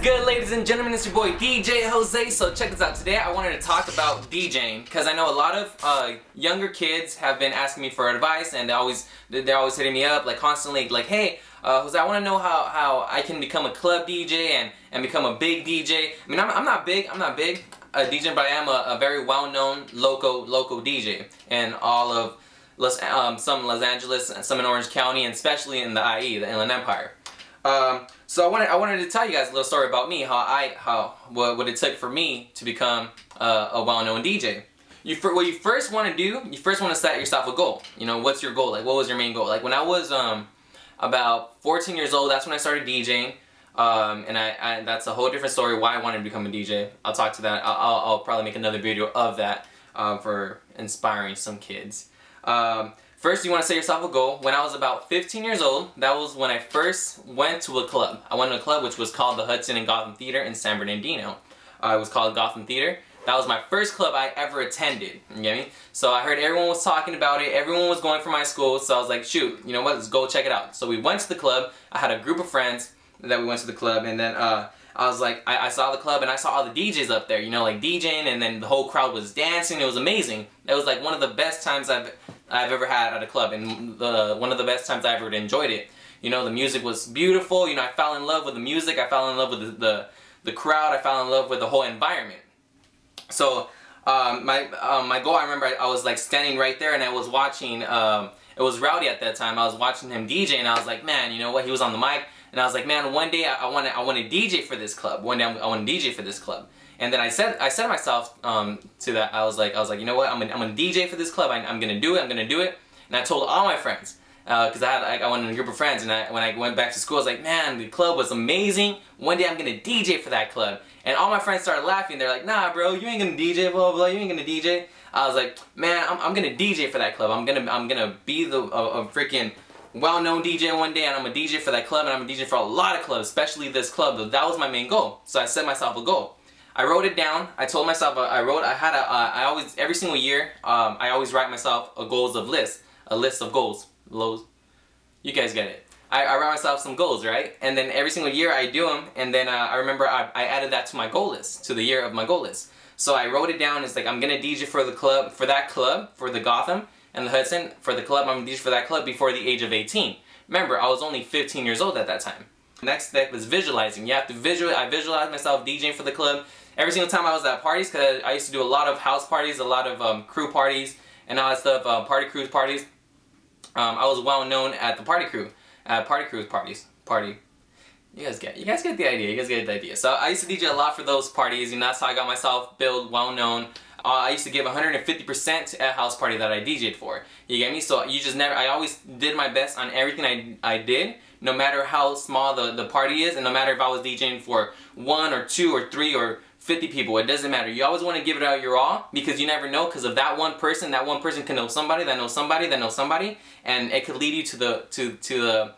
good, ladies and gentlemen? It's your boy DJayJose. So check this out. Today I wanted to talk about DJing because I know a lot of younger kids have been asking me for advice, and they're always hitting me up like constantly, like, hey, Jose, I want to know how I can become a club DJ and become a big DJ. I mean, I'm not big a DJ, but I am a very well-known local DJ in all of some in Los Angeles and some in Orange County, and especially in the IE, the Inland Empire. So I wanted to tell you guys a little story about me, what it took for me to become a well-known DJ. What you first want to do, you first want to set yourself a goal. You know, what's your goal? Like, what was your main goal? Like, when I was about 14 years old, that's when I started DJing. And that's a whole different story why I wanted to become a DJ. I'll talk to that. I'll probably make another video of that for inspiring some kids. First, you want to set yourself a goal. When I was about 15 years old, that was when I first went to a club. I went to a club which was called the Hudson and Gotham Theater in San Bernardino. It was called Gotham Theater. That was my first club I ever attended. You get me? So I heard everyone was talking about it. Everyone was going for my school. So I was like, shoot, you know what? Let's go check it out. So we went to the club. I had a group of friends that we went to the club, and then I was like, I saw the club and I saw all the DJs up there, you know, like DJing, and then the whole crowd was dancing. It was amazing. It was like one of the best times I've ever had at a club, and one of the best times I ever enjoyed it. You know, the music was beautiful. You know, I fell in love with the music. I fell in love with the crowd. I fell in love with the whole environment. So my goal, I remember I was like standing right there, and I was watching. It was Rowdy at that time. I was watching him DJ, and I was like, man, you know what? He was on the mic. And I was like, man, one day I want to DJ for this club. One day I want to DJ for this club. And then I said myself to that. I was like, you know what? I'm gonna DJ for this club. I'm gonna do it. I'm gonna do it. And I told all my friends because I went in a group of friends. And when I went back to school, I was like, man, the club was amazing. One day I'm gonna DJ for that club. And all my friends started laughing. They're like, nah, bro, you ain't gonna DJ, blah blah blah. You ain't gonna DJ. I was like, man, I'm gonna DJ for that club. I'm gonna be a freaking well-known DJ one day, and I'm a DJ for that club, and I'm a DJ for a lot of clubs, especially this club. That was my main goal. So I set myself a goal. I wrote it down. I told myself I always, every single year, I always write myself a list of goals. You guys get it. I write myself some goals, right? And then every single year I do them, and then I remember I added that to my goal list, to the year of my goal list. So I wrote it down. It's like, I'm gonna DJ for the club, for the Gotham and the Hudson, for the club. I'm gonna DJ for that club before the age of 18. Remember, I was only 15 years old at that time. Next step is visualizing. You have to visualize. I visualized myself DJing for the club every single time I was at parties, because I used to do a lot of house parties, a lot of crew parties, and all that stuff. Party cruise parties. I was well known at the party crew, party cruise parties. You guys get the idea. You guys get the idea. So I used to DJ a lot for those parties, and that's how I got myself billed well known. I used to give 150% at a house party that I DJ'd for. You get me? So I always did my best on everything I did, no matter how small the party is, and no matter if I was DJing for 1 or 2 or 3 or 50 people, it doesn't matter. You always want to give it out your all, because you never know, because of that one person can know somebody that knows somebody that knows somebody, and it could lead you to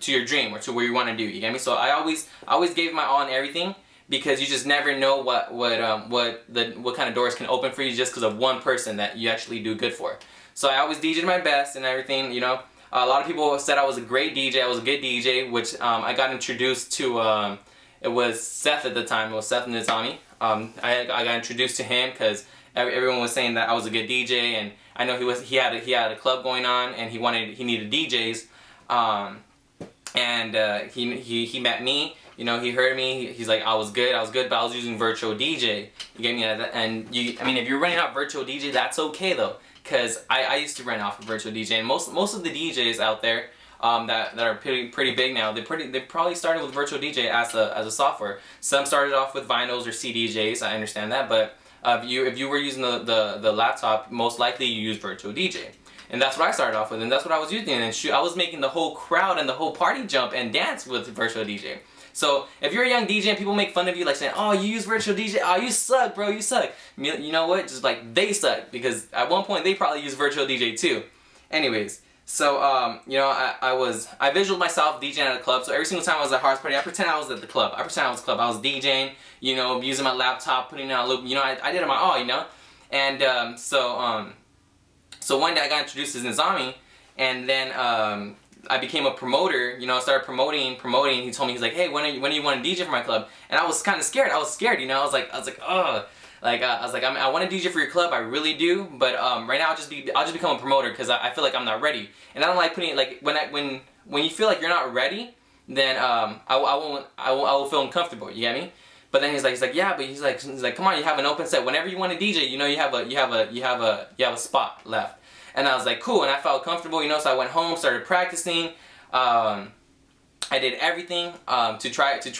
your dream, or to where you want to do. You get me? So I always gave my all in everything, because you just never know what kind of doors can open for you just because of one person that you actually do good for. So I always DJ'd my best and everything. You know, a lot of people said I was a great DJ. I was a good DJ, which I got introduced to. It was Seth at the time. It was Seth and Nizami. I got introduced to him because everyone was saying that I was a good DJ, and I know he had a club going on, and he needed DJs. He met me. You know, he heard me. He's like, I was good, but I was using virtual DJ. You get me? And I mean, if you're running off virtual DJ, that's okay though, because I used to run off of virtual DJ, and most of the DJs out there that are pretty big now, they probably started with virtual DJ as a software. Some started off with vinyls or CDJs. I understand that, but if you were using the laptop, most likely you use virtual DJ. And that's what I started off with, and that's what I was using. And I was making the whole crowd and the whole party jump and dance with virtual DJ. So if you're a young DJ and people make fun of you, like saying, oh, you use virtual DJ, oh, you suck, bro, you suck. You know what? Just like, they suck, because at one point they probably used virtual DJ too. Anyways, so you know, I visualized myself DJing at a club. So every single time I was at a house party, I pretend I was at the club. I pretend I was at the club. I was DJing, you know, using my laptop, putting it on a loop. You know, I did it my all, you know. And so one day I got introduced to Nizami, and then I became a promoter, you know, I started promoting. He told me, he's like, hey, when do you want to DJ for my club? And I was kind of scared. I was scared, you know. I was like, oh, like I was like, I want to DJ for your club, I really do. But right now I'll just become a promoter because I feel like I'm not ready. And I don't like putting like when you feel like you're not ready, then I will feel uncomfortable. You get me? But then he's like, yeah, but he's like, come on, you have an open set. Whenever you want to DJ, you know, you have a spot left. And I was like, cool, and I felt comfortable, you know, so I went home, started practicing. I did everything to try to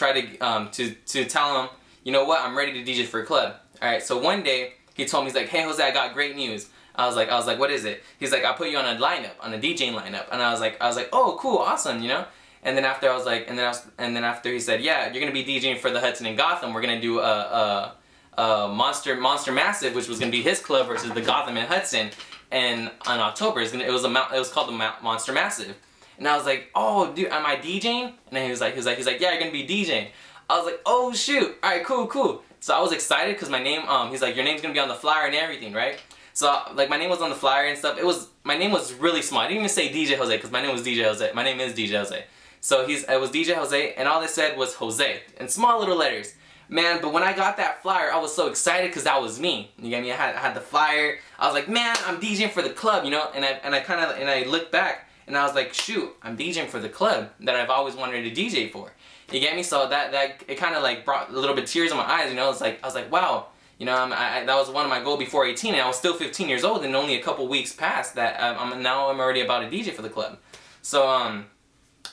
tell him, you know what, I'm ready to DJ for a club. All right, so one day he told me, he's like, hey Jose, I got great news. I was like, what is it? He's like, I'll put you on a lineup, on a DJing lineup. And I was like, oh, cool, awesome, you know. And then after I was like, and then after he said, yeah, you're gonna be DJing for the Hudson in Gotham. We're gonna do a Monster Massive, which was gonna be his club versus the Gotham and Hudson. And on October, it was called the Monster Massive. And I was like, oh, dude, am I DJing? And then he was like, yeah, you're gonna be DJing. I was like, oh shoot, all right, cool. So I was excited because my name, he's like, your name's gonna be on the flyer and everything, right? So like my name was on the flyer and stuff. My name was really small. I didn't even say DJJose because my name was DJJose. My name is DJJose. So it was DJJose, and all they said was Jose in small little letters. Man, but when I got that flyer, I was so excited because that was me. You get me? I had the flyer. I was like, man, I'm DJing for the club, you know. And I looked back and I was like, shoot, I'm DJing for the club that I've always wanted to DJ for. You get me? So that it kind of like brought a little bit of tears in my eyes, you know. I was like, wow, you know, that was one of my goals before 18, and I was still 15 years old, and only a couple weeks passed that now I'm already about to DJ for the club. So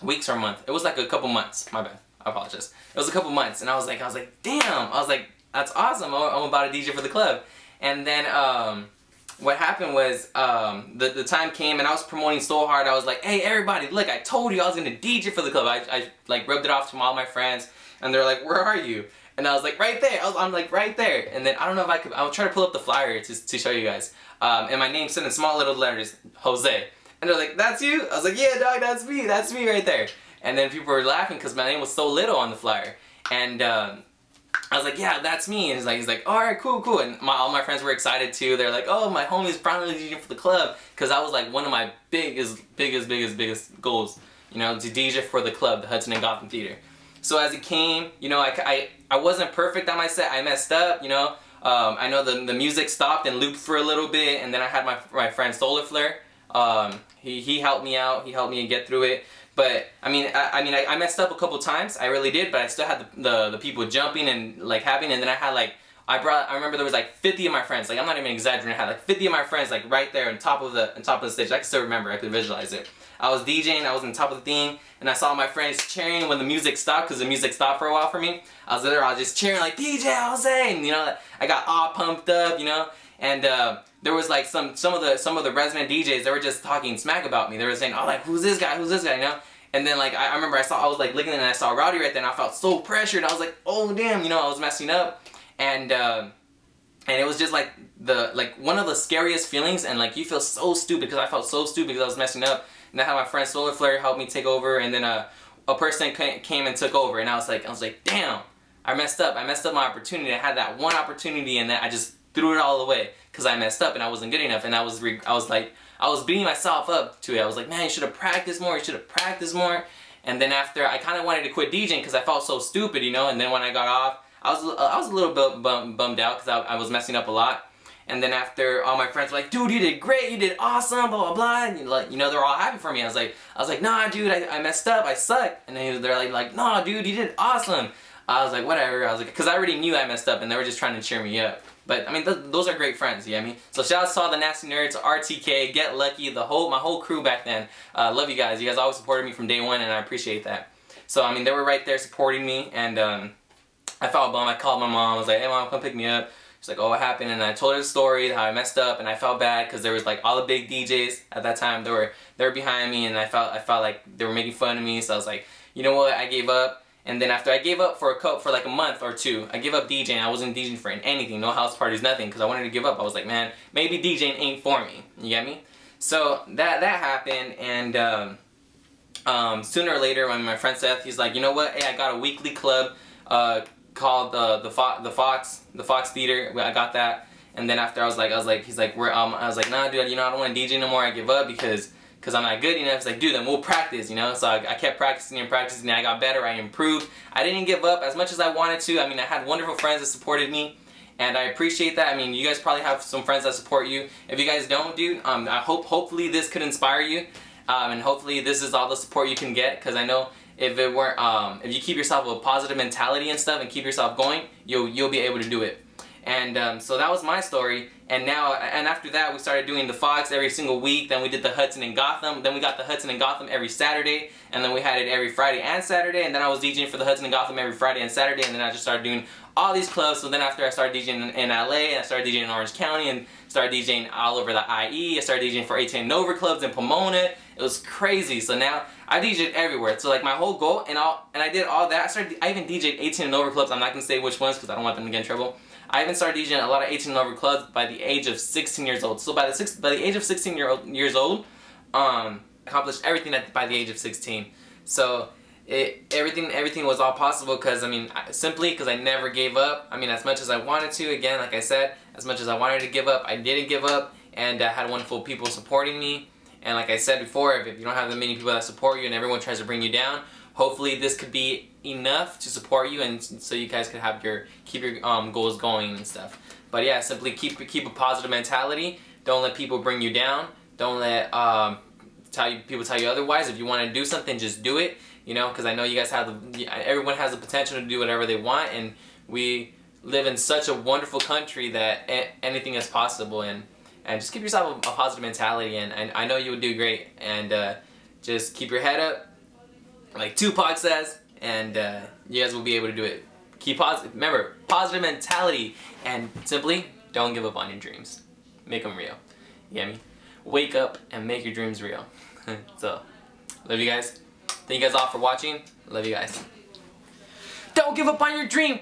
weeks or a month? It was like a couple months. My bad. I apologize. It was a couple months, and I was like, damn. I was like, that's awesome. I'm about to DJ for the club. And then what happened was the time came, and I was promoting so hard. I was like, hey, everybody, look, I told you I was gonna DJ for the club. I like rubbed it off to all my friends, and they're like, where are you? And I was like, right there. I'm like, right there. And then I don't know if I could. I'll try to pull up the flyer to show you guys. And my name said in small little letters, Jose. And they're like, that's you? I was like, yeah, dog, that's me right there. And then people were laughing because my name was so little on the flyer. And I was like, yeah, that's me. And he's like, all right, cool. And all my friends were excited too. They're like, oh, my homie's finally DJing for the club. Because that was like one of my biggest goals, you know, to DJ for the club, the Hudson and Gotham Theater. So as it came, you know, I wasn't perfect on my set. I messed up, you know. I know the music stopped and looped for a little bit. And then I had my friend Solar Flare. He helped me out. He helped me get through it. But I messed up a couple times. I really did. But I still had the people jumping and like happening. And then I had like I remember there was like 50 of my friends. Like I'm not even exaggerating. I had like 50 of my friends like right there on top of the stage. I can still remember. I could visualize it. I was DJing. I was on top of the thing, and I saw my friends cheering when the music stopped because the music stopped for a while for me. I was there. I was just cheering like DJJose, and you know I got all pumped up, you know. And there was like some of the resident DJs. They were just talking smack about me. They were saying, oh, like who's this guy, you know. And then like I remember I was like looking and I saw Rowdy right there, and I felt so pressured. I was like, oh damn, you know, I was messing up, and it was just like one of the scariest feelings, and like you feel so stupid because I felt so stupid because I was messing up. And I had my friend Solar Flare help me take over, and then a person came and took over, and I was like, damn, I messed up. I messed up my opportunity. I had that one opportunity, and then I just threw it all away because I messed up and I wasn't good enough, and I was beating myself up to it. I was like, man, you should have practiced more. You should have practiced more. And then after, I kind of wanted to quit DJing because I felt so stupid, you know. And then when I got off, I was a little bit bummed out because I was messing up a lot. And then after, all my friends were like, dude, you did great, you did awesome, blah blah blah. And like, you know, they're all happy for me. I was like, nah, dude, I messed up, I suck. And then they're like, nah, dude, you did awesome. I was like, whatever. I was like, because I already knew I messed up, and they were just trying to cheer me up. But I mean, those are great friends, you know what I mean? So shout out to all the Nasty Nerds, RTK, Get Lucky, my whole crew back then. Love you guys. You guys always supported me from day one, and I appreciate that. So I mean, they were right there supporting me, and I felt bummed. I called my mom. I was like, hey mom, come pick me up. She's like, oh, what happened? And I told her the story, how I messed up, and I felt bad because there was like all the big DJs at that time. They were behind me, and I felt like they were making fun of me. So I was like, you know what? I gave up. And then after I gave up for like a month or two, I gave up DJing. I wasn't DJing for anything, no house parties, nothing, because I wanted to give up. I was like, man, maybe DJing ain't for me. You get me? So that happened, and sooner or later, when my friend Seth, he's like, you know what? Hey, I got a weekly club called the Fox Theater. I got that, and then after I was like, he's like, I was like, nah, dude, you know, I don't want to DJ no more. I give up because because I'm not good enough. It's like, dude, then we'll practice, you know. So I kept practicing and practicing, and I got better. I improved. I didn't give up as much as I wanted to. I mean, I had wonderful friends that supported me, and I appreciate that. I mean, you guys probably have some friends that support you. If you guys don't, dude, I hopefully this could inspire you, and hopefully this is all the support you can get, because I know if it weren't, if you keep yourself with a positive mentality and stuff and keep yourself going, you'll be able to do it. And so that was my story. And now, and after that, we started doing the Fox every single week. Then we did the Hudson and Gotham. Then we got the Hudson and Gotham every Saturday. And then we had it every Friday and Saturday. And then I was DJing for the Hudson and Gotham every Friday and Saturday. And then I just started doing all these clubs. So then after I started DJing in LA, and I started DJing in Orange County, and started DJing all over the IE. I started DJing for 18 Nova clubs in Pomona. It was crazy. So now I DJed everywhere. So like my whole goal, and I did all that. I even DJed 18 and over clubs. I'm not gonna say which ones because I don't want them to get in trouble. I even started DJing a lot of 18 and over clubs by the age of 16 years old. So by the age of 16 years old, accomplished everything by the age of 16. So everything was all possible because, I mean, simply because I never gave up. I mean, as much as I wanted to, again, like I said, as much as I wanted to give up, I didn't give up, and I had wonderful people supporting me. And like I said before, if you don't have that many people that support you and everyone tries to bring you down, hopefully this could be enough to support you, and so you guys could have keep your goals going and stuff. But yeah, simply keep a positive mentality. Don't let people bring you down. Don't let people tell you otherwise. If you want to do something, just do it. You know, because I know you guys everyone has the potential to do whatever they want, and we live in such a wonderful country that anything is possible. And just keep yourself a positive mentality, and I know you would do great. And just keep your head up, like Tupac says, and you guys will be able to do it. Keep positive. Remember, positive mentality, and simply don't give up on your dreams. Make them real. You get me? Wake up and make your dreams real. So, love you guys. Thank you guys all for watching. Love you guys. Don't give up on your dream.